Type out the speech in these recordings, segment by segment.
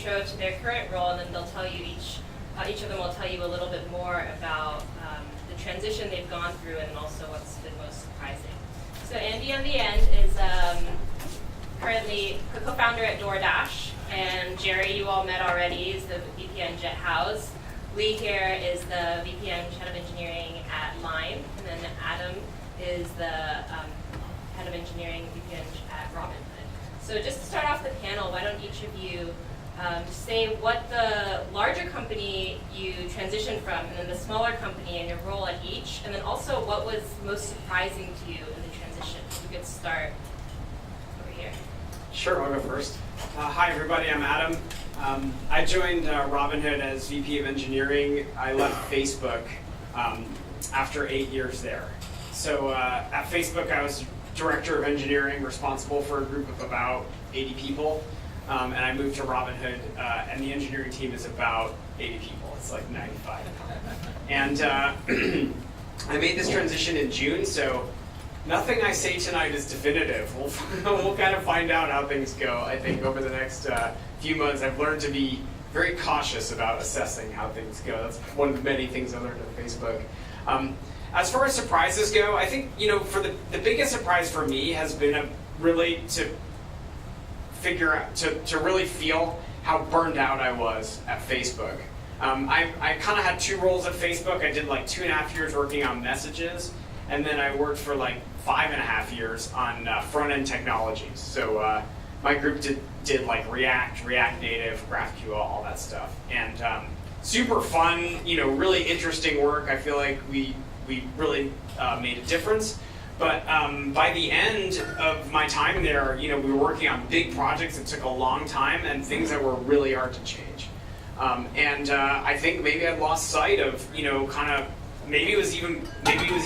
intro to their current role, and then they'll tell you each of them will tell you a little bit more about the transition they've gone through and also what's been most surprising. So Andy on the end is currently the co-founder at DoorDash, and Jerry, you all met already, is the VP at Houzz. Lee here is the VP and Head of Engineering at Line, and then Adam is the Head of Engineering VP at Robinhood. So just to start off the panel, why don't each of you say what the larger company you transitioned from, and then the smaller company and your role at each, and then also what was most surprising to you in the transition. We could start over here. Sure, I'll go first. Hi everybody, I'm Adam. I joined Robinhood as VP of Engineering. I left Facebook after 8 years there. So at Facebook I was Director of Engineering, responsible for a group of about 80 people. And I moved to Robinhood, and the engineering team is about 80 people. It's like 95. And I made this transition in June, so nothing I say tonight is definitive. We'll kind of find out how things go, I think, over the next few months. I've learned to be very cautious about assessing how things go. That's one of the many things I learned at Facebook. As far as surprises go, I think, for the biggest surprise for me has been really to figure out, to really feel how burned out I was at Facebook. I kind of had two roles at Facebook. I did like 2.5 years working on messages, and then I worked for like 5.5 years on front-end technologies. So my group did like React Native, GraphQL, all that stuff. And super fun, really interesting work. I feel like we really made a difference. But by the end of my time there, we were working on big projects that took a long time and things that were really hard to change. And I think maybe I lost sight of, maybe it was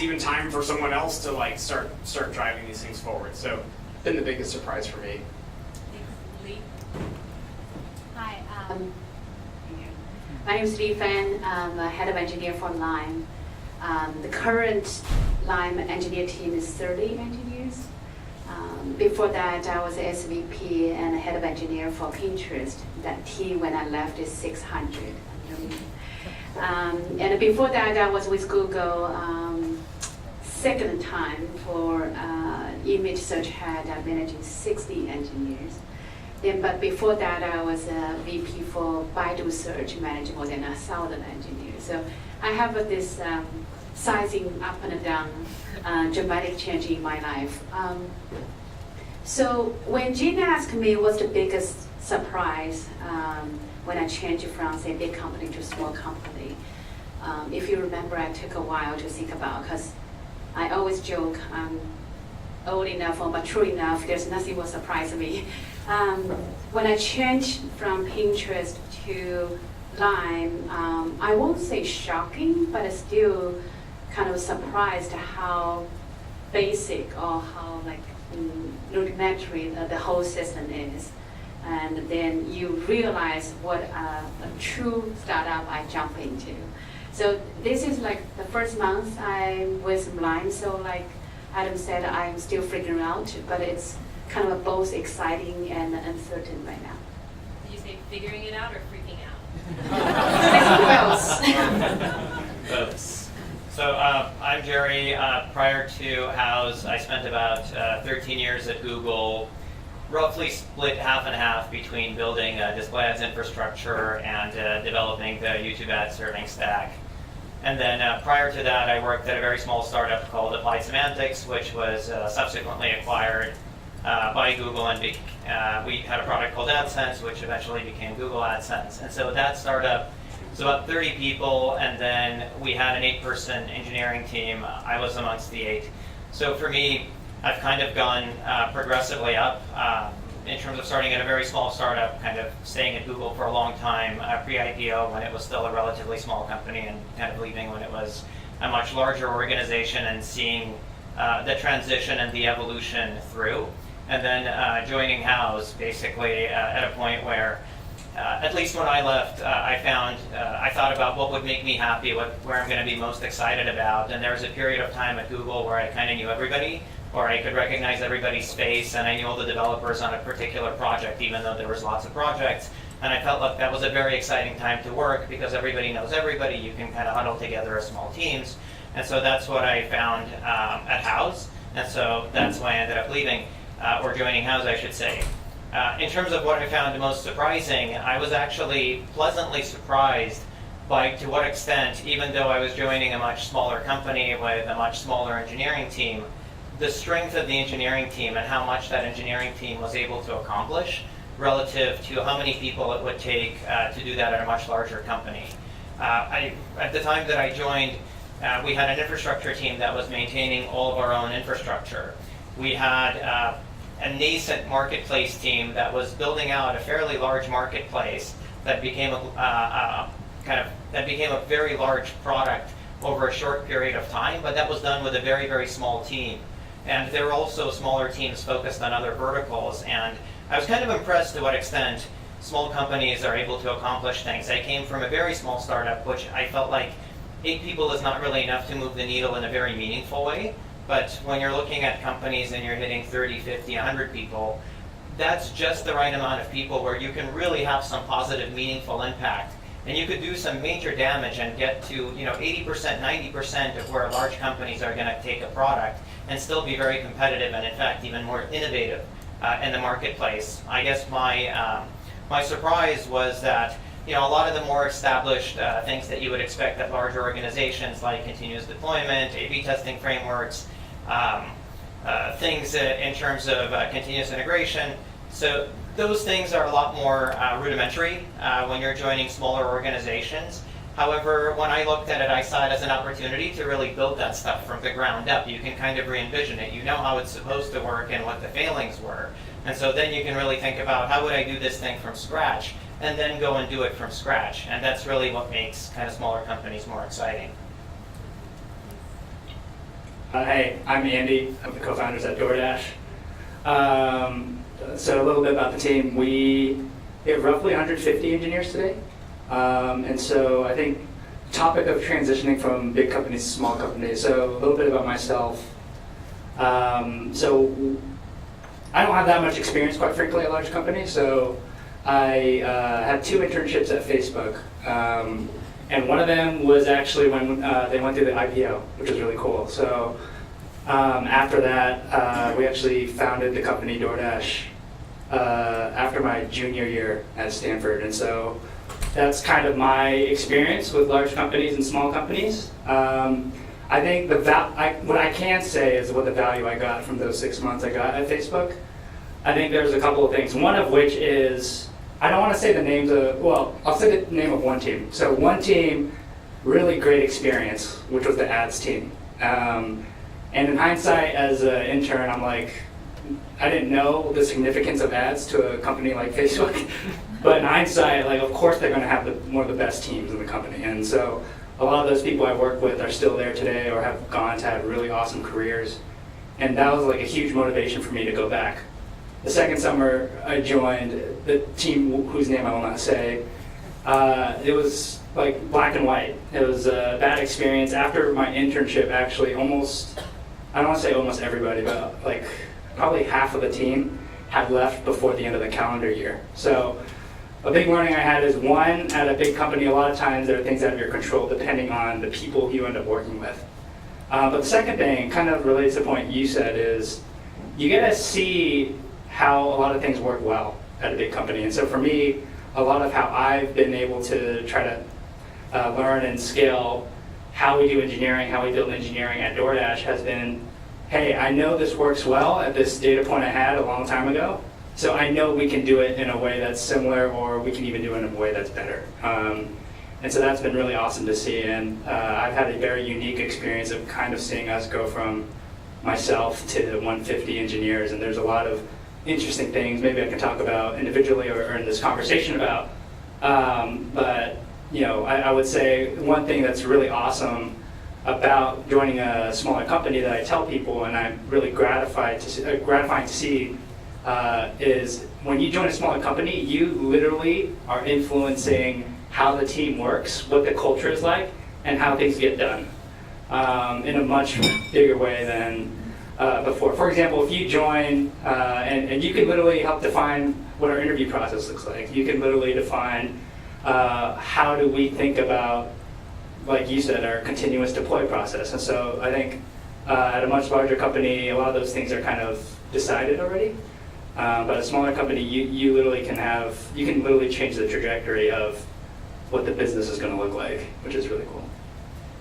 even time for someone else to like start driving these things forward. So, been the biggest surprise for me. Lee. Hi, my name is Lee Fang. I'm a head of engineer for Line. The current Line engineer team is 30 engineers. Before that, I was SVP and head of engineer for Pinterest. That team, when I left, is 600. And before that, I was with Google second time for image search head. I managing 60 engineers. But before that, I was a VP for Baidu search, managing more than 1,000 engineers. So I have this sizing up and down, dramatic change in my life. So when Gina asked me what's the biggest surprise when I changed from, say, big company to small company, if you remember, I took a while to think about, because I always joke I'm old enough or mature enough, there's nothing will surprise me. When I changed from Pinterest to Line, I won't say shocking, but still kind of surprised how basic or how rudimentary the whole system is. And then you realize what a true startup I jump into. So this is like the first month I'm with Line, so like Adam said, I'm still figuring out, but it's kind of both exciting and uncertain right now. Did you say figuring it out or freaking out? Both. So I'm Jerry. Prior to Houzz, I spent about 13 years at Google, roughly split half and half between building display ads infrastructure and developing the YouTube ad serving stack. And then prior to that, I worked at a very small startup called Applied Semantics, which was subsequently acquired by Google, and we had a product called AdSense, which eventually became Google AdSense. And so that startup was about 30 people, and then we had an 8-person engineering team. I was amongst the 8. So for me, I've kind of gone progressively up in terms of starting at a very small startup, kind of staying at Google for a long time, pre-IPO when it was still a relatively small company, and kind of leaving when it was a much larger organization, and seeing the transition and the evolution through. And then joining Houzz basically at a point where, at least when I left, I thought about what would make me happy, where I'm going to be most excited about. And there was a period of time at Google where I kind of knew everybody, or I could recognize everybody's face, and I knew all the developers on a particular project, even though there was lots of projects. And I felt like that was a very exciting time to work because everybody knows everybody. You can kind of huddle together as small teams. And so that's what I found at Houzz. And so that's why I ended up leaving, or joining Houzz, I should say. In terms of what I found most surprising, I was actually pleasantly surprised by to what extent, even though I was joining a much smaller company with a much smaller engineering team, the strength of the engineering team and how much that engineering team was able to accomplish relative to how many people it would take to do that at a much larger company. At the time that I joined, we had an infrastructure team that was maintaining all of our own infrastructure. We had a nascent marketplace team that was building out a fairly large marketplace that became a very large product over a short period of time, but that was done with a very, very small team. And there were also smaller teams focused on other verticals, and I was kind of impressed to what extent small companies are able to accomplish things. I came from a very small startup, which I felt like 8 people is not really enough to move the needle in a very meaningful way. But when you're looking at companies and you're hitting 30, 50, 100 people, that's just the right amount of people where you can really have some positive, meaningful impact. And you could do some major damage and get to 80%, 90% of where large companies are going to take a product and still be very competitive and in fact even more innovative in the marketplace. I guess my surprise was that a lot of the more established things that you would expect at larger organizations like continuous deployment, A/B testing frameworks, things in terms of continuous integration. So those things are a lot more rudimentary when you're joining smaller organizations. However, when I looked at it, I saw it as an opportunity to really build that stuff from the ground up. You can kind of re-envision it. You know how it's supposed to work and what the failings were. And so then you can really think about how would I do this thing from scratch, and then go and do it from scratch. And that's really what makes kind of smaller companies more exciting. Hey, I'm Andy. I'm the co-founders at DoorDash. So a little bit about the team. We have roughly 150 engineers today. And so I think the topic of transitioning from big companies to small companies. So a little bit about myself. So I don't have that much experience, quite frankly, at large companies. So I had 2 internships at Facebook. And one of them was actually when they went through the IPO, which was really cool. So after that, we actually founded the company DoorDash after my junior year at Stanford. And so that's kind of my experience with large companies and small companies. I think what I can say is what the value I got from those 6 months I got at Facebook. I think there's a couple of things. One of which is, I don't want to say the names of, well, I'll say the name of one team. So one team, really great experience, which was the ads team. And in hindsight, as an intern, I'm like, I didn't know the significance of ads to a company like Facebook. But in hindsight, like, of course they're going to have one of the best teams in the company. And so a lot of those people I work with are still there today or have gone to have really awesome careers. And that was like a huge motivation for me to go back. The second summer I joined the team whose name I will not say. It was like black and white. It was a bad experience. After my internship, actually almost, I don't want to say almost everybody, but like probably half of the team had left before the end of the calendar year. So a big learning I had is, one, at a big company, a lot of times there are things out of your control depending on the people you end up working with. But the second thing, kind of relates to the point you said, is you get to see how a lot of things work well at a big company. And so for me, a lot of how I've been able to try to learn and scale how we do engineering, how we build engineering at DoorDash has been, hey, I know this works well at this data point I had a long time ago, so I know we can do it in a way that's similar, or we can even do it in a way that's better. And so that's been really awesome to see, and I've had a very unique experience of kind of seeing us go from myself to 150 engineers, and there's a lot of interesting things maybe I can talk about individually or in this conversation about. But I would say one thing that's really awesome about joining a smaller company that I tell people, and I'm really gratifying to see, is when you join a smaller company, you literally are influencing how the team works, what the culture is like, and how things get done in a much bigger way than before. For example, if you join, and you can literally help define what our interview process looks like. You can literally define how do we think about, like you said, our continuous deploy process. And so I think at a much larger company, a lot of those things are kind of decided already. But a smaller company, you literally can literally change the trajectory of what the business is going to look like, which is really cool.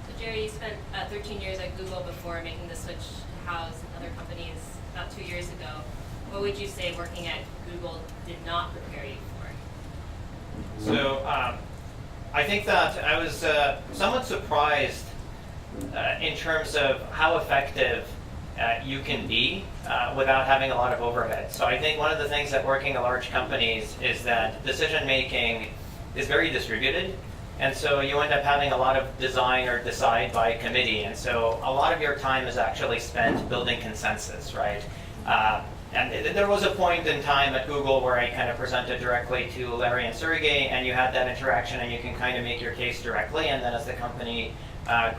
So Jerry, you spent 13 years at Google before making the switch to Houzz and other companies about 2 years ago. What would you say working at Google did not prepare you for? So I think that I was somewhat surprised in terms of how effective you can be without having a lot of overhead. So I think one of the things that working at large companies is that decision making is very distributed. And so you end up having a lot of design or decide by committee. And so a lot of your time is actually spent building consensus, right? And there was a point in time at Google where I kind of presented directly to Larry and Sergey, and you had that interaction and you can kind of make your case directly. And then as the company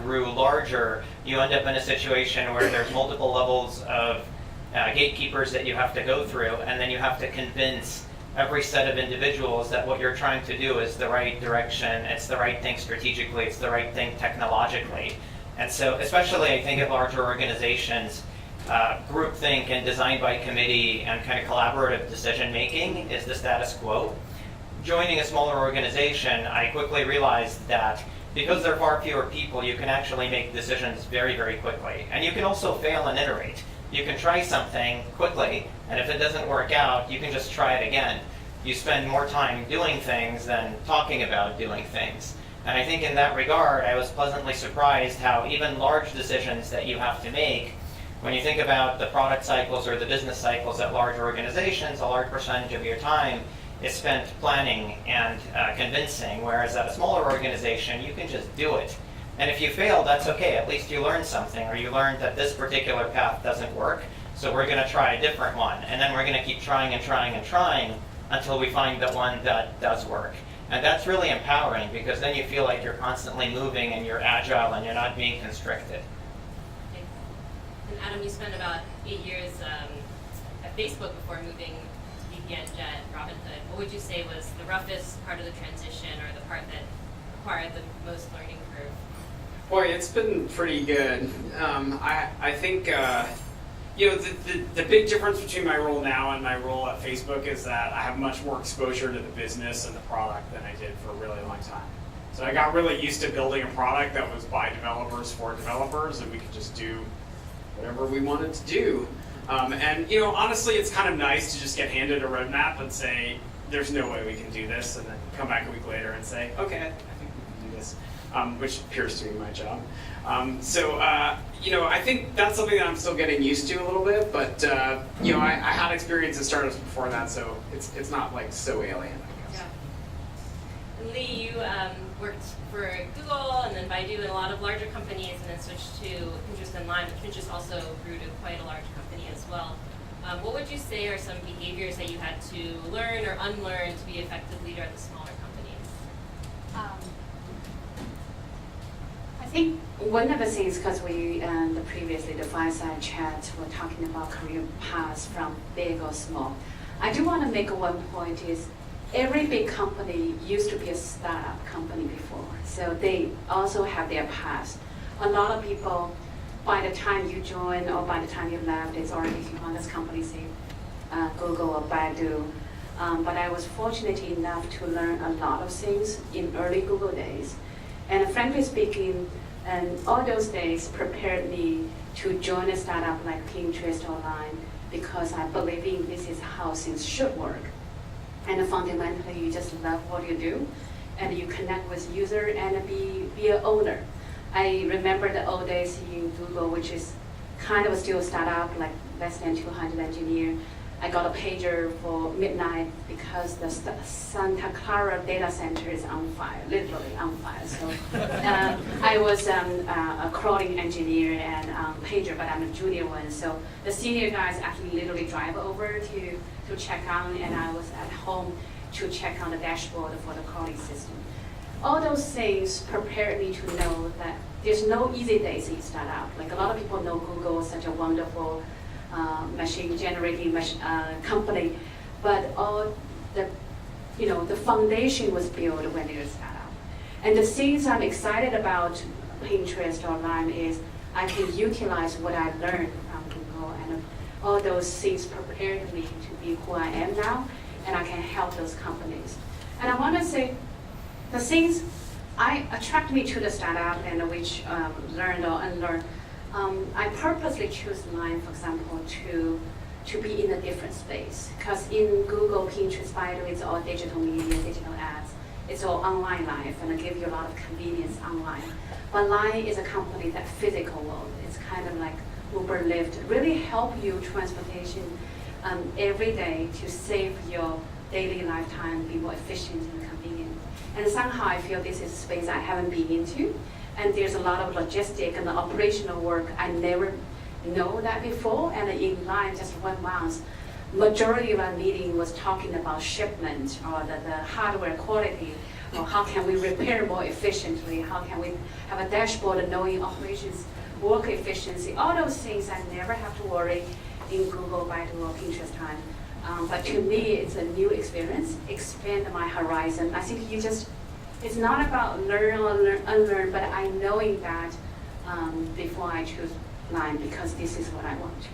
grew larger, you end up in a situation where there's multiple levels of gatekeepers that you have to go through, and then you have to convince every set of individuals that what you're trying to do is the right direction, it's the right thing strategically, it's the right thing technologically. And so especially I think at larger organizations, groupthink and design by committee and kind of collaborative decision making is the status quo. Joining a smaller organization, I quickly realized that because there are far fewer people, you can actually make decisions very, very quickly. And you can also fail and iterate. You can try something quickly, and if it doesn't work out, you can just try it again. You spend more time doing things than talking about doing things. And I think in that regard, I was pleasantly surprised how even large decisions that you have to make, when you think about the product cycles or the business cycles at large organizations, a large percentage of your time is spent planning and convincing, whereas at a smaller organization, you can just do it. And if you fail, that's okay. At least you learned something, or you learned that this particular path doesn't work, so we're going to try a different one. And then we're going to keep trying and trying and trying until we find the one that does work. And that's really empowering, because then you feel like you're constantly moving and you're agile and you're not being constricted. Thanks. And Adam, you spent about 8 years at Facebook before moving to VPN, Jet, Robinhood. What would you say was the roughest part of the transition, or the part that required the most learning curve? Boy, it's been pretty good. I think the big difference between my role now and my role at Facebook is that I have much more exposure to the business and the product than I did for a really long time. So I got really used to building a product that was by developers for developers, and we could just do whatever we wanted to do. And honestly, it's kind of nice to just get handed a roadmap and say, "There's no way we can do this," and then come back a week later and say, "Okay, I think we can do this." Which appears to be my job. I think that's something that I'm still getting used to a little bit, but I had experience in startups before that, so it's not like so alien, I guess. Yeah. And Lee, you worked for Google and then Baidu and a lot of larger companies, and then switched to Pinterest and Line, but Pinterest also grew to quite a large company as well. What would you say are some behaviors that you had to learn or unlearn to be an effective leader at the smaller companies? I think one of the things, because we previously the fireside chat were talking about career paths from big or small. I do want to make one point is every big company used to be a startup company before, so they also have their past. A lot of people, by the time you join or by the time you left, it's already humongous companies, say Google or Baidu. But I was fortunate enough to learn a lot of things in early Google days. And frankly speaking, and all those days prepared me to join a startup like Pinterest or Line, because I believe in this is how things should work. And fundamentally, you just love what you do, and you connect with user and be an owner. I remember the old days in Google, which is kind of still a startup, like less than 200 engineers. I got a pager for midnight because the Santa Clara data center is on fire, literally on fire. So I was a crawling engineer and pager, but I'm a junior one. So the senior guys actually literally drive over to check on, and I was at home to check on the dashboard for the crawling system. all those things prepared me to know that there's no easy days in startup. Like a lot of people know Google is such a wonderful machine generating company, but all the the foundation was built when it was startup. And the things I'm excited about Pinterest or Lime is I can utilize what I learned from Google, and all those things prepared me to be who I am now, and I can help those companies. And I want to say the things I attract me to the startup and which learned or unlearned. I purposely choose Lime, for example, to be in a different space. Because in Google, Pinterest, Baidu, it's all digital media, digital ads. It's all online life, and it gives you a lot of convenience online. But Lime is a company that physical world. It's kind of like Uber, Lyft, really help you transportation every day to save your daily lifetime, be more efficient and convenient. And somehow I feel this is a space I haven't been into. And there's a lot of logistic and operational work I never know that before. And in Lime, just 1 month, majority of our meeting was talking about shipment or the hardware quality, or how can we repair more efficiently, how can we have a dashboard knowing operations work efficiency, all those things I never have to worry in Google, Baidu, or Pinterest time. But to me, it's a new experience, expand my horizon. I think it's not about learn or unlearn, but I knowing that before I choose Lime, because this is what I want.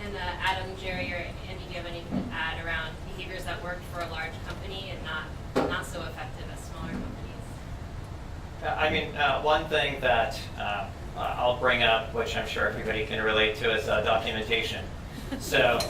And Adam, Jerry, or Andy, do you have anything to add around behaviors that worked for a large company and not so effective as smaller companies? One thing that I'll bring up, which I'm sure everybody can relate to, is documentation. So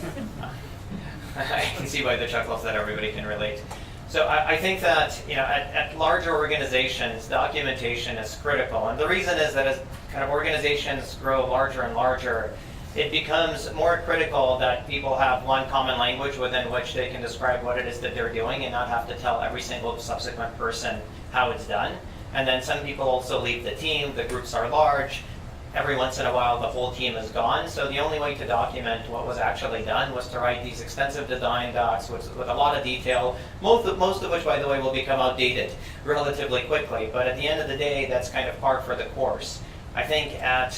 I can see by the chuckles that everybody can relate. So I think that at larger organizations, documentation is critical, and the reason is that as kind of organizations grow larger and larger, it becomes more critical that people have one common language within which they can describe what it is that they're doing and not have to tell every single subsequent person how it's done. And then some people also leave the team, the groups are large, every once in a while the whole team is gone, so the only way to document what was actually done was to write these extensive design docs with a lot of detail, most of which, by the way, will become outdated relatively quickly, but at the end of the day, that's kind of par for the course. I think at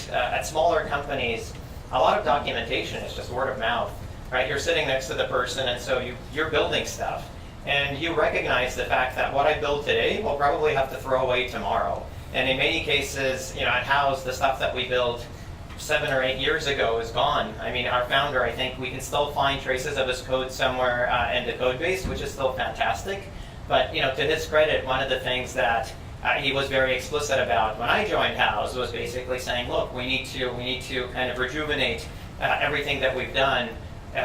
smaller companies, a lot of documentation is just word of mouth, right? You're sitting next to the person, and so you're building stuff, and you recognize the fact that what I build today will probably have to throw away tomorrow. And in many cases, at Houzz, the stuff that we built 7 or 8 years ago is gone. I mean, our founder, I think we can still find traces of his code somewhere in the code base, which is still fantastic. But to his credit, one of the things that he was very explicit about when I joined Houzz was basically saying, look, we need to kind of rejuvenate everything that we've done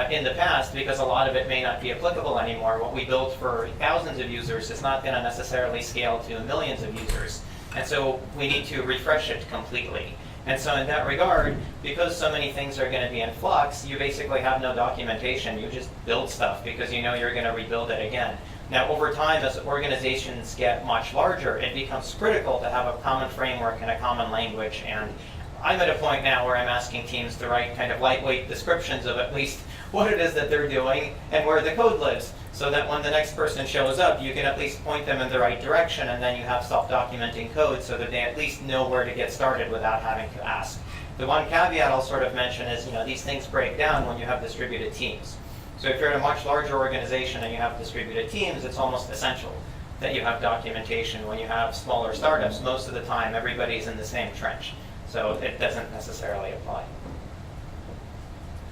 in the past, because a lot of it may not be applicable anymore. What we built for thousands of users is not going to necessarily scale to millions of users. And so we need to refresh it completely. And so in that regard, because so many things are going to be in flux, you basically have no documentation. You just build stuff because you know you're going to rebuild it again. Now, over time, as organizations get much larger, it becomes critical to have a common framework and a common language. And I'm at a point now where I'm asking teams to write kind of lightweight descriptions of at least what it is that they're doing and where the code lives, so that when the next person shows up, you can at least point them in the right direction, and then you have self-documenting code so that they at least know where to get started without having to ask. The one caveat I'll sort of mention is, these things break down when you have distributed teams. So if you're in a much larger organization and you have distributed teams, it's almost essential that you have documentation. When you have smaller startups, most of the time everybody's in the same trench, so it doesn't necessarily apply.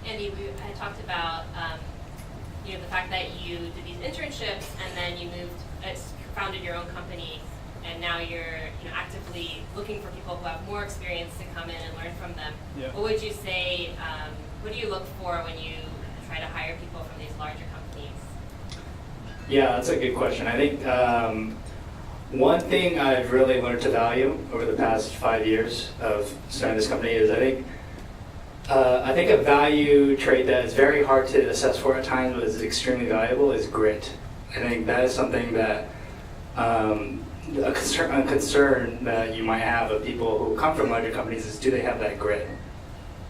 Andy, I talked about the fact that you did these internships and then you founded your own company, and now you're actively looking for people who have more experience to come in and learn from them. Yeah. What would you say? What do you look for when you try to hire people from these larger companies? Yeah, that's a good question. I think one thing I've really learned to value over the past 5 years of starting this company is I think a value trait that is very hard to assess for at times, but is extremely valuable, is grit. I think that is something that a concern that you might have of people who come from larger companies is, do they have that grit?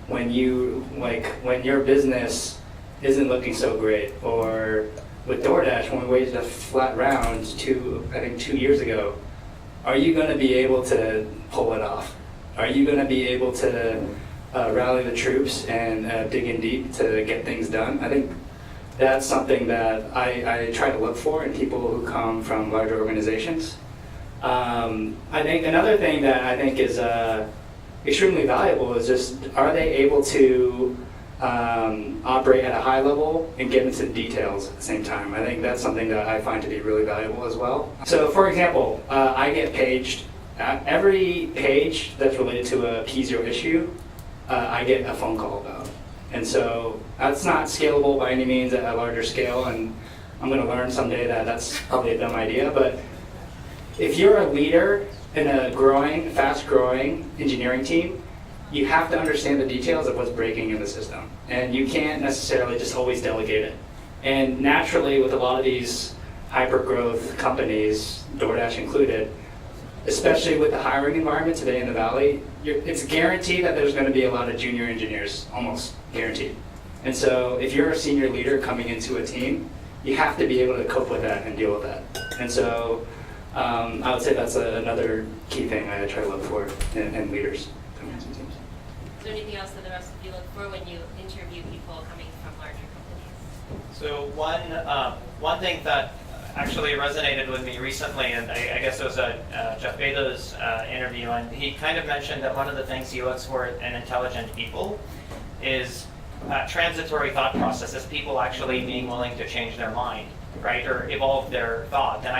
When your business isn't looking so great, or with DoorDash, when we waged a flat round I think 2 years ago, are you going to be able to pull it off? Are you going to be able to rally the troops and dig in deep to get things done? I think that's something that I try to look for in people who come from larger organizations. I think another thing that I think is extremely valuable is just, are they able to operate at a high level and get into details at the same time? I think that's something that I find to be really valuable as well. So for example, I get paged, every page that's related to a P0 issue, I get a phone call about. And so that's not scalable by any means at a larger scale, and I'm going to learn someday that that's probably a dumb idea, but if you're a leader in a growing, fast-growing engineering team, you have to understand the details of what's breaking in the system. And you can't necessarily just always delegate it. And naturally, with a lot of these hyper-growth companies, DoorDash included, especially with the hiring environment today in the Valley, it's guaranteed that there's going to be a lot of junior engineers, almost guaranteed. And so if you're a senior leader coming into a team, you have to be able to cope with that and deal with that. And so I would say that's another key thing I try to look for in leaders coming into teams. Is there anything else that the rest of you look for when you interview people coming from larger companies? So one thing that actually resonated with me recently, and I guess it was a Jeff Bezos interview, and he kind of mentioned that one of the things he looks for in intelligent people is transitory thought processes, people actually being willing to change their mind, right, or evolve their thought. And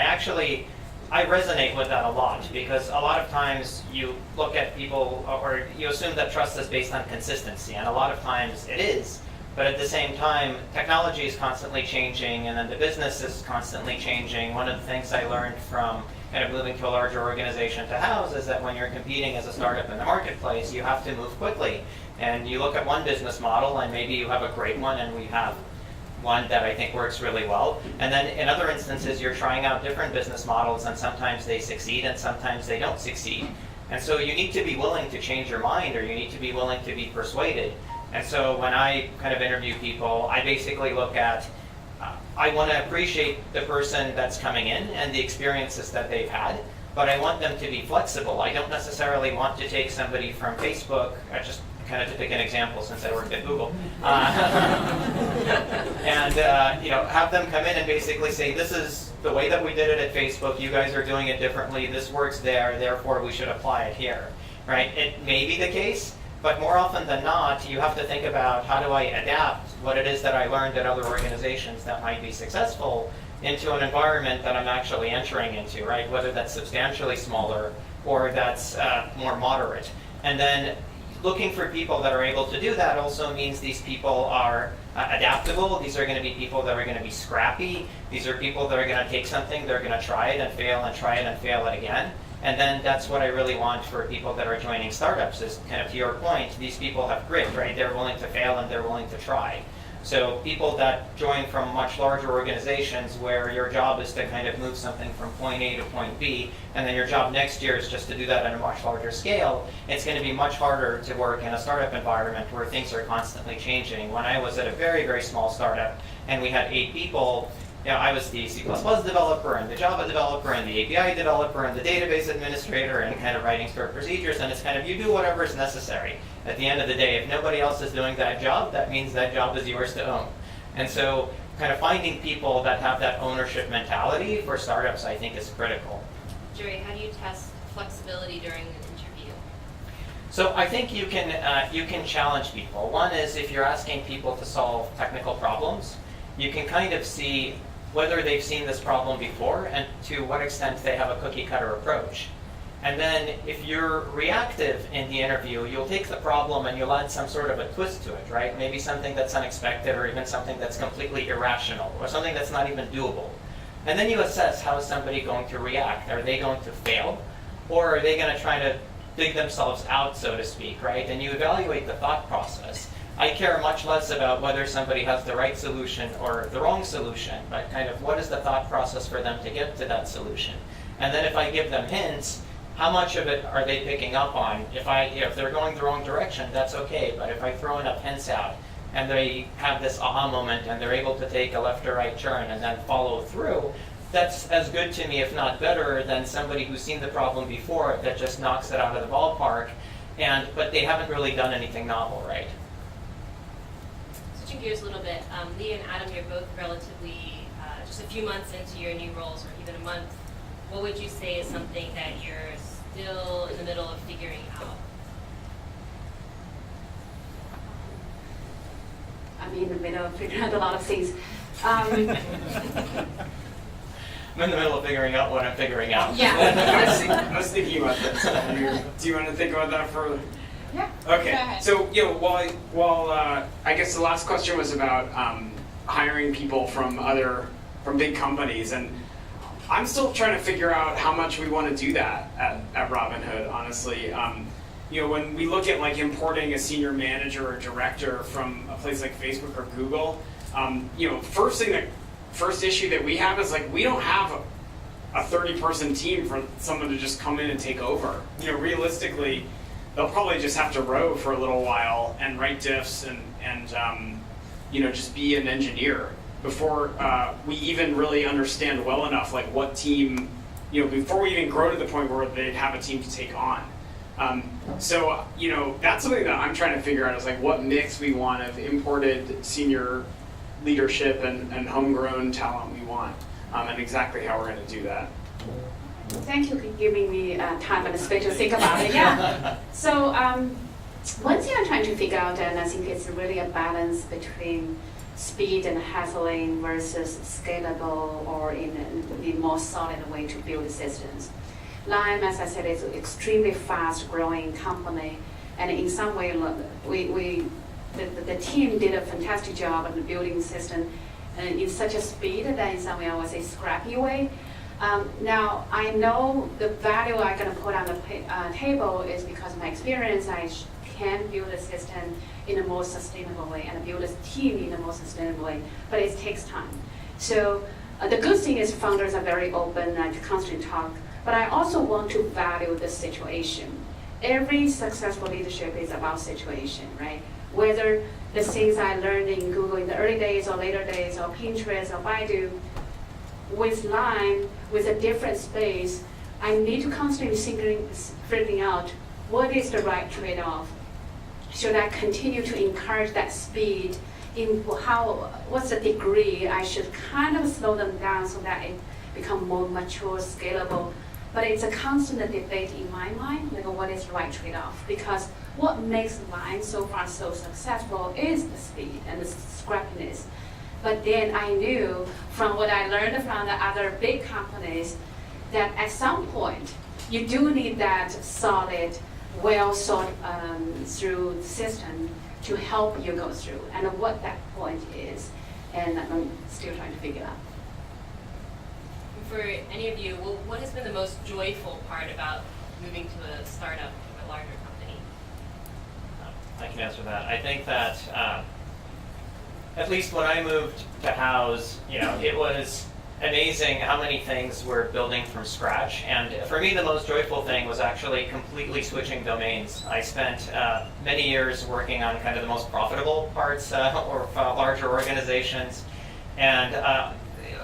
I resonate with that a lot, because a lot of times you look at people, or you assume that trust is based on consistency, and a lot of times it is. But at the same time, technology is constantly changing, and then the business is constantly changing. One of the things I learned from kind of moving to a larger organization to Houzz is that when you're competing as a startup in the marketplace, you have to move quickly. And you look at one business model, and maybe you have a great one, and we have one that I think works really well. And then in other instances, you're trying out different business models, and sometimes they succeed, and sometimes they don't succeed. And so you need to be willing to change your mind, or you need to be willing to be persuaded. And so when I kind of interview people, I basically look at, I want to appreciate the person that's coming in and the experiences that they've had, but I want them to be flexible. I don't necessarily want to take somebody from Facebook, just kind of to pick an example since I worked at Google, and have them come in and basically say, this is the way that we did it at Facebook, you guys are doing it differently, this works there, therefore we should apply it here, right? It may be the case, but more often than not, you have to think about, how do I adapt what it is that I learned at other organizations that might be successful into an environment that I'm actually entering into, right? Whether that's substantially smaller or that's more moderate. And then looking for people that are able to do that also means these people are adaptable. These are going to be people that are going to be scrappy. These are people that are going to take something, they're going to try it and fail and try it and fail it again. And then that's what I really want for people that are joining startups, is kind of to your point, these people have grit, right? They're willing to fail and they're willing to try. So people that join from much larger organizations where your job is to kind of move something from point A to point B, and then your job next year is just to do that at a much larger scale, it's going to be much harder to work in a startup environment where things are constantly changing. When I was at a very, very small startup and we had 8 people, I was the C++ developer and the Java developer and the API developer and the database administrator and kind of writing stored procedures, and it's kind of, you do whatever is necessary. At the end of the day, if nobody else is doing that job, that means that job is yours to own. And so kind of finding people that have that ownership mentality for startups, I think, is critical. Jerry, how do you test flexibility during an interview? So I think you can challenge people. One is, if you're asking people to solve technical problems, you can kind of see whether they've seen this problem before and to what extent they have a cookie-cutter approach. And then if you're reactive in the interview, you'll take the problem and you'll add some sort of a twist to it, right? Maybe something that's unexpected, or even something that's completely irrational, or something that's not even doable. And then you assess, how is somebody going to react? Are they going to fail? Or are they going to try to dig themselves out, so to speak, right? And you evaluate the thought process. I care much less about whether somebody has the right solution or the wrong solution, but kind of what is the thought process for them to get to that solution. And then if I give them hints, how much of it are they picking up on? If they're going the wrong direction, that's okay, but if I throw enough hints out, and they have this aha moment and they're able to take a left or right turn and then follow through, that's as good to me, if not better, than somebody who's seen the problem before that just knocks it out of the ballpark, but they haven't really done anything novel, right? Switching gears a little bit, Lee and Adam, you're both relatively just a few months into your new roles, or even a month. What would you say is something that you're still in the middle of figuring out? I'm in the middle of figuring out a lot of things. I'm in the middle of figuring out what I'm figuring out. Yeah. I was thinking about this. Do you want to think about that for? Yeah. Okay. Go ahead. So while I guess the last question was about hiring people from big companies, and I'm still trying to figure out how much we want to do that at Robinhood. Honestly, when we look at like importing a senior manager or director from a place like Facebook or Google, first issue that we have is like we don't have a 30-person team for someone to just come in and take over. Realistically, they'll probably just have to row for a little while and write diffs and just be an engineer before we even really understand well enough like what team, before we even grow to the point where they'd have a team to take on. So that's something that I'm trying to figure out is like what mix we want of imported senior leadership and homegrown talent we want, and exactly how we're going to do that. Thank you for giving me time and space to think about it. Yeah. So one thing I'm trying to figure out, and I think it's really a balance between speed and hassling versus scalable or in a more solid way to build systems. Lime, as I said, is an extremely fast-growing company, and in some way, the team did a fantastic job of building the system in such a speed that in some way I would say scrappy way. Now, I know the value I'm going to put on the table is because of my experience, I can build a system in a more sustainable way and build a team in a more sustainable way, but it takes time. So the good thing is founders are very open and constantly talk, but I also want to value the situation. Every successful leadership is about situation, right? Whether the things I learned in Google in the early days or later days or Pinterest or Baidu, with Lime, with a different space, I need to constantly figuring out what is the right trade-off. Should I continue to encourage that speed? What's the degree I should kind of slow them down so that it become more mature, scalable? But it's a constant debate in my mind, like what is the right trade-off? Because what makes Lime so far so successful is the speed and the scrappiness. But then I knew from what I learned from the other big companies that at some point you do need that solid, well thought through system to help you go through, and what that point is. And I'm still trying to figure out. For any of you, what has been the most joyful part about moving to a startup from a larger company? I can answer that. I think that at least when I moved to Houzz, it was amazing how many things we're building from scratch. And for me, the most joyful thing was actually completely switching domains. I spent many years working on kind of the most profitable parts or larger organizations. And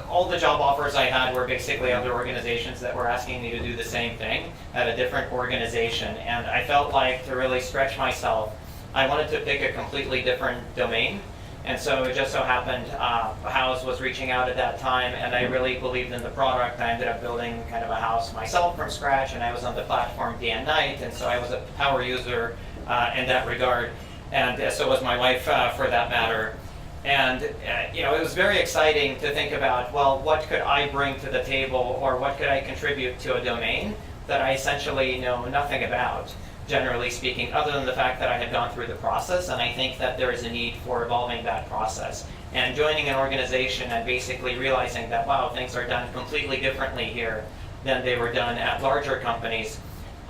all the job offers I had were basically other organizations that were asking me to do the same thing at a different organization. And I felt like to really stretch myself, I wanted to pick a completely different domain. And so it just so happened Houzz was reaching out at that time, and I really believed in the product. I ended up building kind of a house myself from scratch, and I was on the platform day and night, and so I was a power user in that regard, and so was my wife for that matter. And it was very exciting to think about, well, what could I bring to the table, or what could I contribute to a domain that I essentially know nothing about, generally speaking, other than the fact that I had gone through the process, and I think that there is a need for evolving that process. And joining an organization and basically realizing that, wow, things are done completely differently here than they were done at larger companies.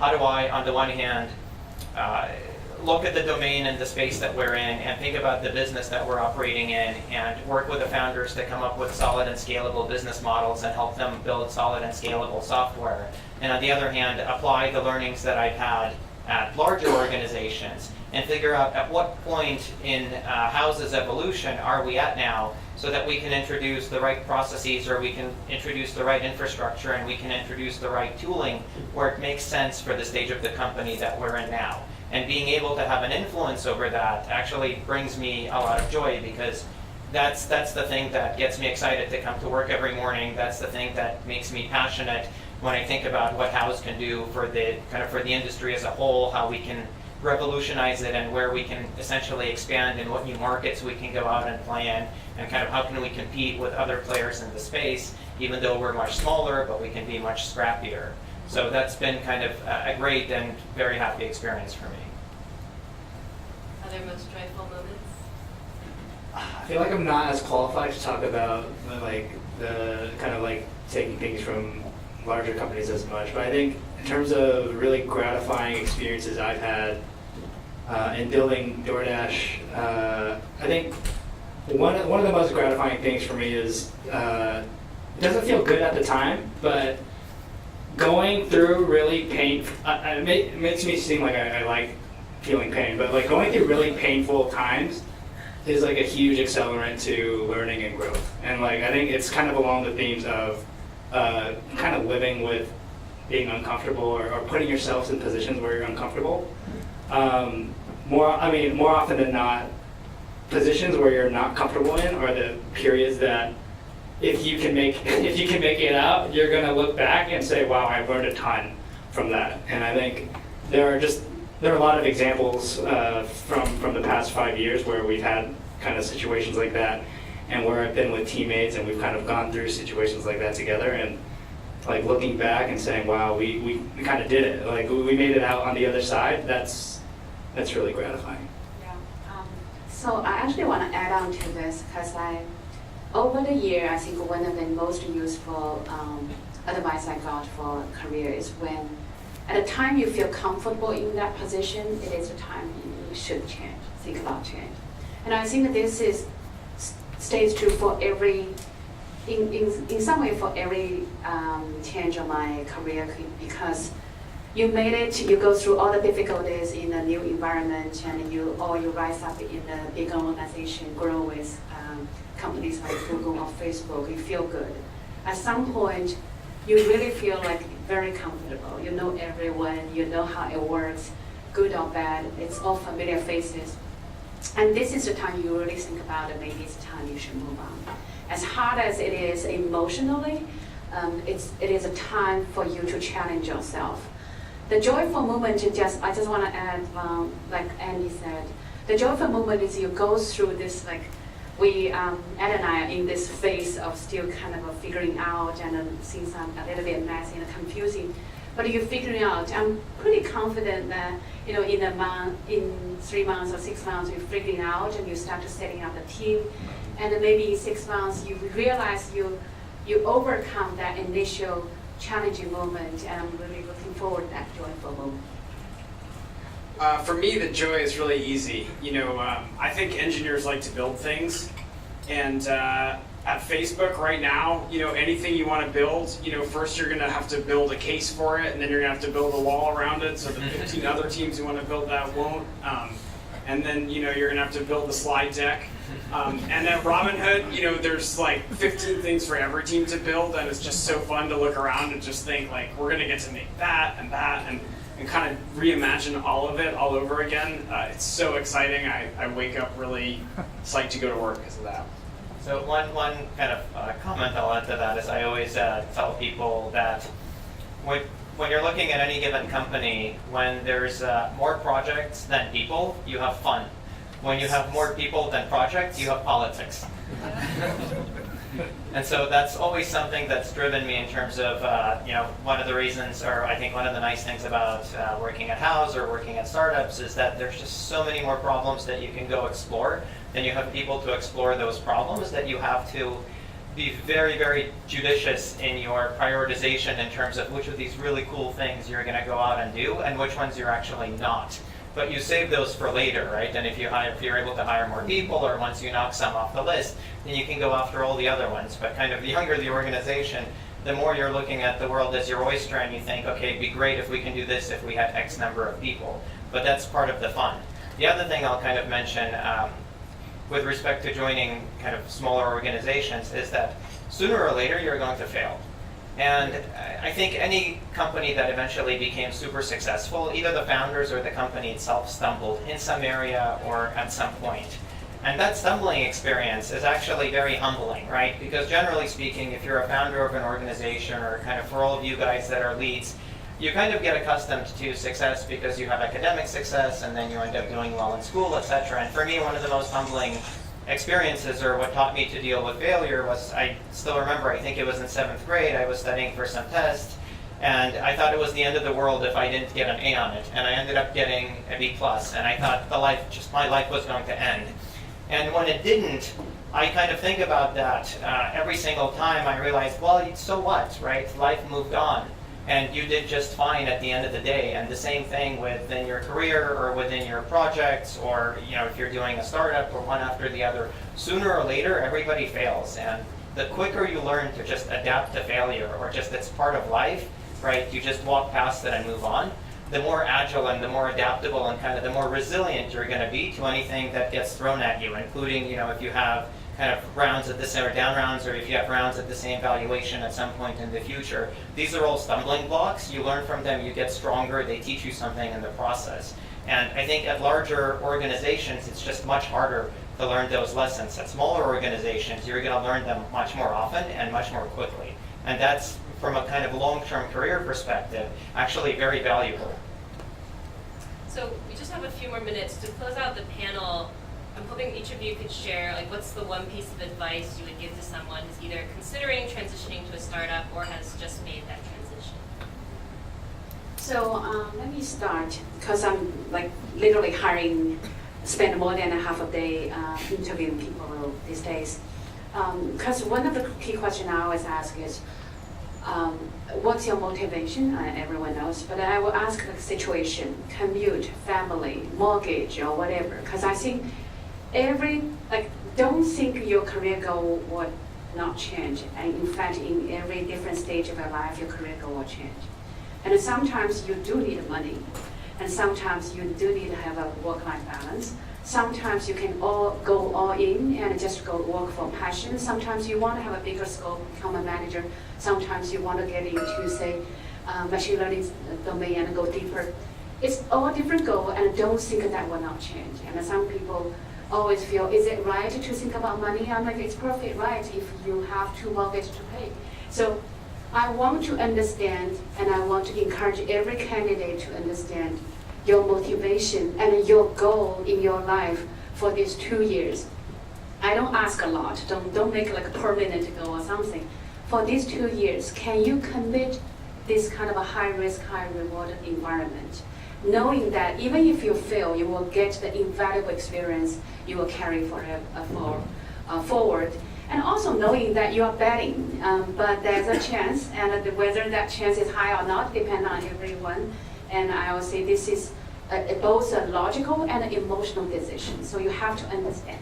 How do I, on the one hand, look at the domain and the space that we're in and think about the business that we're operating in and work with the founders to come up with solid and scalable business models and help them build solid and scalable software. And on the other hand, apply the learnings that I've had at larger organizations and figure out at what point in Houzz's evolution are we at now, so that we can introduce the right processes, or we can introduce the right infrastructure, and we can introduce the right tooling where it makes sense for the stage of the company that we're in now. And being able to have an influence over that actually brings me a lot of joy, because that's the thing that gets me excited to come to work every morning. That's the thing that makes me passionate when I think about what Houzz can do for the industry as a whole, how we can revolutionize it, and where we can essentially expand, and what new markets we can go out and play in, and kind of how can we compete with other players in the space, even though we're much smaller, but we can be much scrappier. So that's been kind of a great and very happy experience for me. Other most joyful moments? I feel like I'm not as qualified to talk about the kind of like taking things from larger companies as much, but I think in terms of really gratifying experiences I've had in building DoorDash, I think one of the most gratifying things for me is it doesn't feel good at the time, but going through really it makes me seem like I like feeling pain, but like going through really painful times is like a huge accelerant to learning and growth. And like I think it's kind of along the themes of kind of living with being uncomfortable, or putting yourselves in positions where you're uncomfortable. More often than not, positions where you're not comfortable in are the periods that if you can make it out, you're gonna look back and say, wow, I learned a ton from that. And I think there are a lot of examples from the past 5 years where we've had kind of situations like that, and where I've been with teammates and we've kind of gone through situations like that together, and like looking back and saying, wow, we kind of did it. Like we made it out on the other side. That's really gratifying. Yeah. So I actually want to add on to this, because over the year, I think one of the most useful advice I got for career is when, at a time you feel comfortable in that position, it is the time you should change, think about change. And I think that this stays true for every, in some way for every change of my career, because you made it, you go through all the difficulties in a new environment, and you rise up in a big organization, grow with companies like Google or Facebook, you feel good. At some point, you really feel like very comfortable. You know everyone, you know how it works, good or bad, it's all familiar faces. And this is the time you really think about it, maybe it's time you should move on. As hard as it is emotionally, it is a time for you to challenge yourself. The joyful moment, I just want to add, like Andy said, the joyful moment is you go through this, like, Ed and I are in this phase of still kind of figuring out, and things are a little bit messy and confusing. But you're figuring out, I'm pretty confident that, in 3 months or 6 months, you're figuring out and you start to setting up the team. And then maybe in 6 months, you realize you overcome that initial challenging moment, and I'm really looking forward to that joyful moment. For me, the joy is really easy. I think engineers like to build things, and at Facebook right now, anything you want to build, first you're going to have to build a case for it, and then you're going to have to build a wall around it, so the 15 other teams who want to build that won't. And then, you're going to have to build the slide deck. And at Robinhood, there's like 15 things for every team to build, and it's just so fun to look around and just think, like, we're going to get to make that, and kind of reimagine all of it all over again. It's so exciting. I wake up really psyched to go to work because of that. So one kind of comment I'll add to that is I always tell people that when you're looking at any given company, when there's more projects than people, you have fun. When you have more people than projects, you have politics. And so that's always something that's driven me in terms of, one of the reasons, or I think one of the nice things about working at Houzz or working at startups is that there's just so many more problems that you can go explore. Then you have people to explore those problems, that you have to be very, very judicious in your prioritization in terms of which of these really cool things you're going to go out and do and which ones you're actually not. But you save those for later, right? And if you're able to hire more people, or once you knock some off the list, then you can go after all the other ones. But kind of the younger the organization, the more you're looking at the world as your oyster and you think, okay, it'd be great if we can do this if we had X number of people. But that's part of the fun. The other thing I'll kind of mention with respect to joining kind of smaller organizations is that sooner or later you're going to fail. And I think any company that eventually became super successful, either the founders or the company itself stumbled in some area or at some point. And that stumbling experience is actually very humbling, right? Because generally speaking, if you're a founder of an organization, or kind of for all of you guys that are leads, you kind of get accustomed to success because you have academic success and then you end up doing well in school, etc. And for me, one of the most humbling experiences, or what taught me to deal with failure, was, I still remember, I think it was in 7th grade, I was studying for some test, and I thought it was the end of the world if I didn't get an A on it, and I ended up getting a B+, and I thought my life was going to end. And when it didn't, I kind of think about that every single time. I realized, well, so what, right? Life moved on, and you did just fine at the end of the day. And the same thing within your career or within your projects, or if you're doing a startup or one after the other, sooner or later everybody fails. And the quicker you learn to just adapt to failure, or just it's part of life, right? You just walk past it and move on. The more agile and the more adaptable and kind of the more resilient you're going to be to anything that gets thrown at you, including if you have kind of rounds at the same, or down rounds, or if you have rounds at the same valuation at some point in the future. These are all stumbling blocks. You learn from them, you get stronger, they teach you something in the process. And I think at larger organizations, it's just much harder to learn those lessons. At smaller organizations, you're going to learn them much more often and much more quickly. And that's, from a kind of long-term career perspective, actually very valuable. So we just have a few more minutes to close out the panel. I'm hoping each of you could share, what's the one piece of advice you would give to someone who's either considering transitioning to a startup or has just made that transition? So let me start, because I'm literally spend more than a half a day interviewing people these days. Because one of the key questions I always ask is, what's your motivation? Everyone knows, but I will ask the situation, commute, family, mortgage, or whatever. Because I think don't think your career goal will not change. And in fact, in every different stage of your life, your career goal will change. And sometimes you do need money, and sometimes you do need to have a work-life balance. Sometimes you can go all in and just go work for passion. Sometimes you want to have a bigger scope, become a manager. Sometimes you want to get into, say, machine learning domain and go deeper. It's all different goal, and don't think that will not change. And some people always feel, is it right to think about money? I'm like, it's perfect right if you have two mortgages to pay. So I want to understand, and I want to encourage every candidate to understand your motivation and your goal in your life for these 2 years. I don't ask a lot. Don't make it like a permanent goal or something. For these 2 years, can you commit this kind of a high-risk, high-reward environment, knowing that even if you fail, you will get the invaluable experience you will carry forward, and also knowing that you are betting, but there's a chance, and whether that chance is high or not depends on everyone. And I will say this is both a logical and an emotional decision, so you have to understand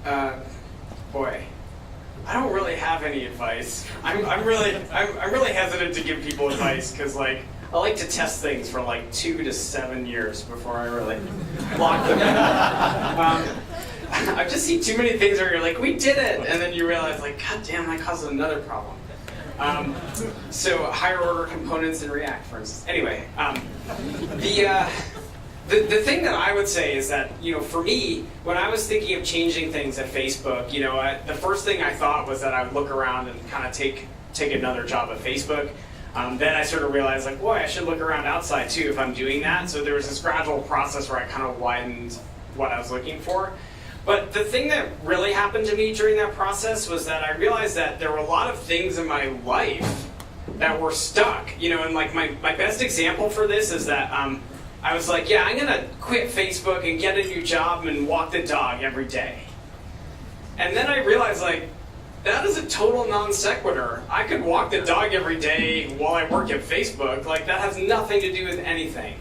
that. Boy, I don't really have any advice. I'm really hesitant to give people advice because I like to test things for 2 to 7 years before I really lock them in. I've just seen too many things where you're like, we did it, and then you realize God damn, that caused another problem. So higher order components in React, for instance. Anyway, the thing that I would say is that, for me, when I was thinking of changing things at Facebook, the first thing I thought was that I would look around and kind of take another job at Facebook. Then I sort of realized, boy, I should look around outside too if I'm doing that. So there was this gradual process where I kind of widened what I was looking for. But the thing that really happened to me during that process was that I realized that there were a lot of things in my life that were stuck. And my best example for this is that I was like, yeah, I'm going to quit Facebook and get a new job and walk the dog every day. And then I realized, that is a total non sequitur. I could walk the dog every day while I work at Facebook. That has nothing to do with anything.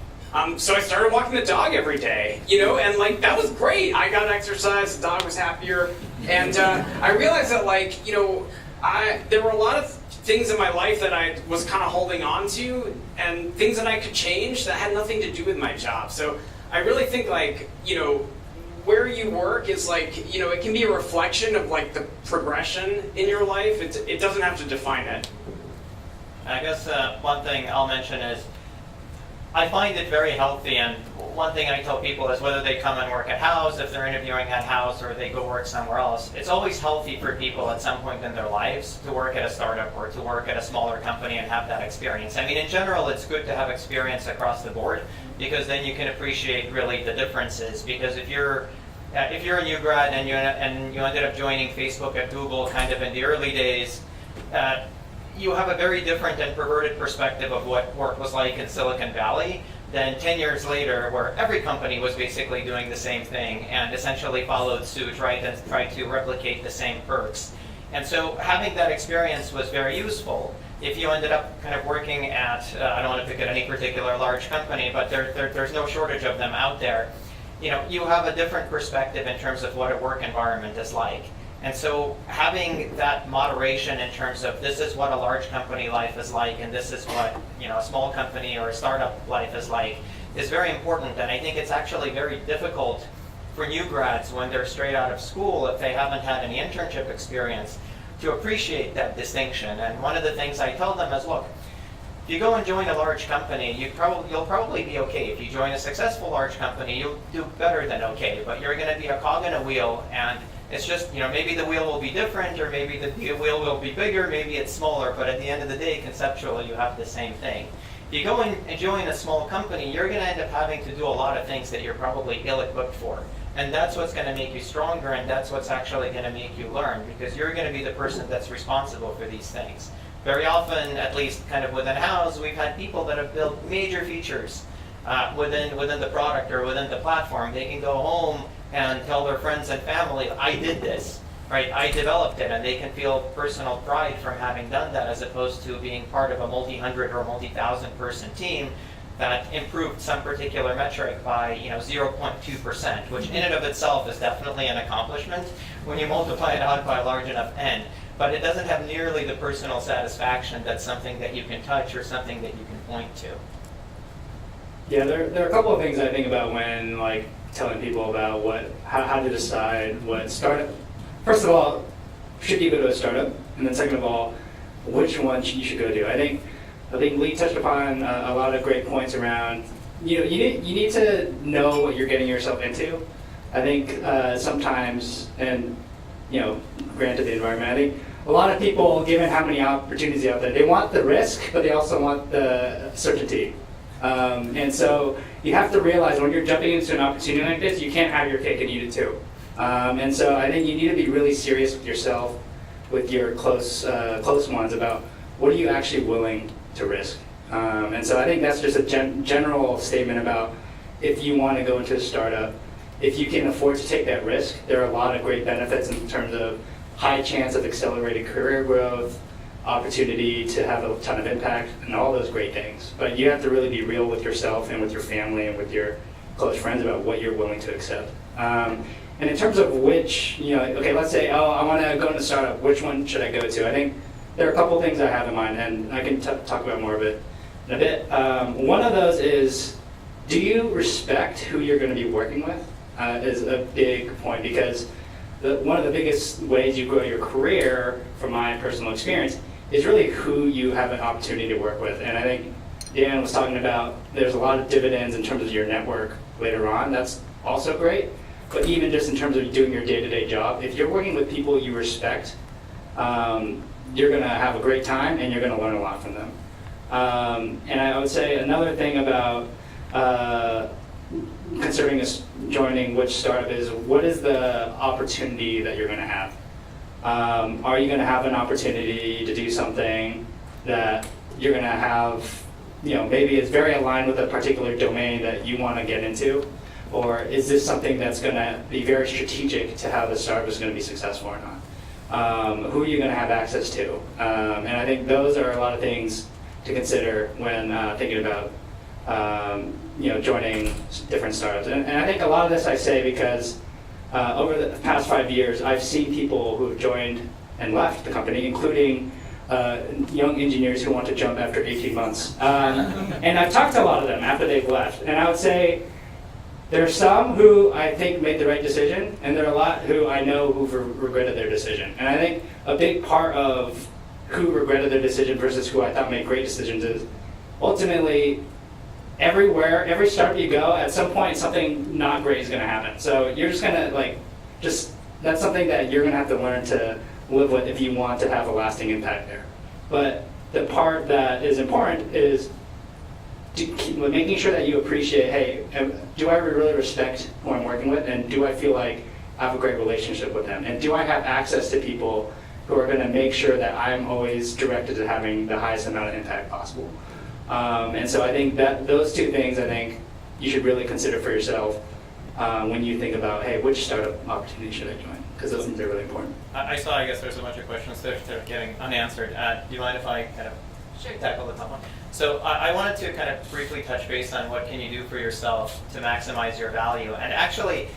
So I started walking the dog every day, and that was great. I got exercise, the dog was happier, and I realized that There were a lot of things in my life that I was kind of holding on to, and things that I could change that had nothing to do with my job. So I really think like, where you work is like, it can be a reflection of like the progression in your life. It doesn't have to define it. I guess one thing I'll mention is I find it very healthy, and one thing I tell people is whether they come and work at Houzz, if they're interviewing at Houzz, or they go work somewhere else, it's always healthy for people at some point in their lives to work at a startup or to work at a smaller company and have that experience. I mean, in general, it's good to have experience across the board, because then you can appreciate really the differences. Because if you're a new grad and you ended up joining Facebook at Google kind of in the early days, you have a very different and perverted perspective of what work was like in Silicon Valley than 10 years later, where every company was basically doing the same thing and essentially followed suit, right, and tried to replicate the same perks. And so having that experience was very useful. If you ended up kind of working at, I don't want to pick at any particular large company, but there's no shortage of them out there, you have a different perspective in terms of what a work environment is like. And so having that moderation in terms of this is what a large company life is like and this is what a small company or a startup life is like is very important. And I think it's actually very difficult for new grads when they're straight out of school, if they haven't had any internship experience, to appreciate that distinction. And one of the things I tell them is, look, if you go and join a large company, you'll probably be okay. If you join a successful large company, you'll do better than okay, but you're going to be a cog in a wheel, and it's just, maybe the wheel will be different, or maybe the wheel will be bigger, maybe it's smaller, but at the end of the day, conceptually, you have the same thing. If you go and join a small company, you're going to end up having to do a lot of things that you're probably ill-equipped for. And that's what's going to make you stronger, and that's what's actually going to make you learn, because you're going to be the person that's responsible for these things. Very often, at least kind of within Houzz, we've had people that have built major features within the product or within the platform. They can go home and tell their friends and family, I did this, right? I developed it, and they can feel personal pride from having done that, as opposed to being part of a multi-hundred or multi-thousand person team that improved some particular metric by 0.2%, which in and of itself is definitely an accomplishment when you multiply it out by a large enough n. But it doesn't have nearly the personal satisfaction that's something that you can touch or something that you can point to. Yeah, there are a couple of things I think about when telling people about how to decide what startup. First of all, should you go to a startup? And then second of all, which one you should go to? I think Lee touched upon a lot of great points around, you need to know what you're getting yourself into. I think sometimes, and granted the environment, I think a lot of people, given how many opportunities out there, they want the risk, but they also want the certainty. And so you have to realize when you're jumping into an opportunity like this, you can't have your cake and eat it too. And so I think you need to be really serious with yourself, with your close ones, about what are you actually willing to risk. And so I think that's just a general statement about if you want to go into a startup, if you can afford to take that risk, there are a lot of great benefits in terms of high chance of accelerated career growth, opportunity to have a ton of impact, and all those great things. But you have to really be real with yourself and with your family and with your close friends about what you're willing to accept. And in terms of which, okay, let's say, I want to go into a startup, which one should I go to? I think there are a couple things I have in mind, and I can talk about more of it in a bit. One of those is, do you respect who you're going to be working with? Is a big point, because one of the biggest ways you grow your career, from my personal experience, is really who you have an opportunity to work with. And I think Dan was talking about there's a lot of dividends in terms of your network later on. That's also great. But even just in terms of doing your day-to-day job, if you're working with people you respect, you're going to have a great time and you're going to learn a lot from them. And I would say another thing about considering joining which startup is, what is the opportunity that you're going to have? Are you going to have an opportunity to do something that you're going to have, maybe it's very aligned with a particular domain that you want to get into? Or is this something that's going to be very strategic to how the startup is going to be successful or not? Who are you going to have access to? And I think those are a lot of things to consider when thinking about joining different startups. And I think a lot of this I say because over the past 5 years, I've seen people who have joined and left the company, including young engineers who want to jump after 18 months. And I've talked to a lot of them after they've left, and I would say there are some who I think made the right decision, and there are a lot who I know who've regretted their decision. And I think a big part of who regretted their decision versus who I thought made great decisions is ultimately everywhere, every startup you go, at some point something not great is going to happen. So you're just going to that's something that you're going to have to learn to live with if you want to have a lasting impact there. But the part that is important is making sure that you appreciate, hey, do I really respect who I'm working with, and do I feel like I have a great relationship with them, and do I have access to people who are going to make sure that I'm always directed to having the highest amount of impact possible. And so I think that those two things, I think you should really consider for yourself when you think about, hey, which startup opportunity should I join? Because those things are really important. I guess there's a bunch of questions that are getting unanswered. Do you mind if I kind of tackle the top one? So I wanted to kind of briefly touch base on what can you do for yourself to maximize your value. And actually,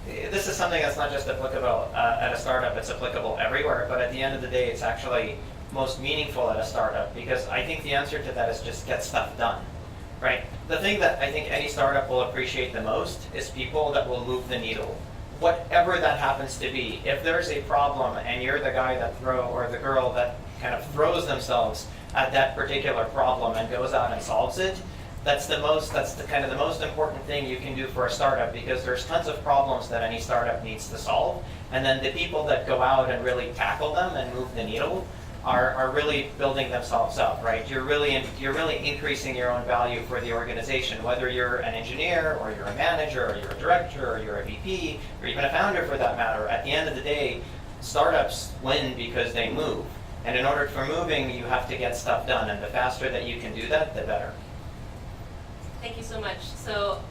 this is something that's not just applicable at a startup, it's applicable everywhere. But at the end of the day, it's actually most meaningful at a startup, because I think the answer to that is just get stuff done, right? The thing that I think any startup will appreciate the most is people that will move the needle, whatever that happens to be. If there's a problem and you're the guy that or the girl that kind of throws themselves at that particular problem and goes out and solves it, that's the kind of the most important thing you can do for a startup, because there's tons of problems that any startup needs to solve, and then the people that go out and really tackle them and move the needle are really building themselves up, right? You're really increasing your own value for the organization, whether you're an engineer or you're a manager or you're a director or you're a VP or even a founder for that matter. At the end of the day, startups win because they move. And in order for moving, you have to get stuff done, and the faster that you can do that, the better. Thank you so much. So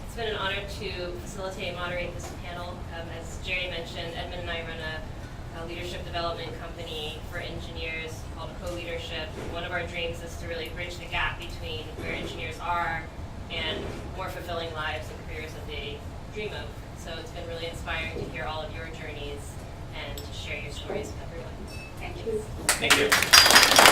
it's been an honor to facilitate and moderate this panel. As Jerry mentioned, Edmund and I run a leadership development company for engineers called Co-Leadership. One of our dreams is to really bridge the gap between where engineers are and more fulfilling lives and careers that they dream of. So it's been really inspiring to hear all of your journeys and to share your stories with everyone. Thank you. Thank you.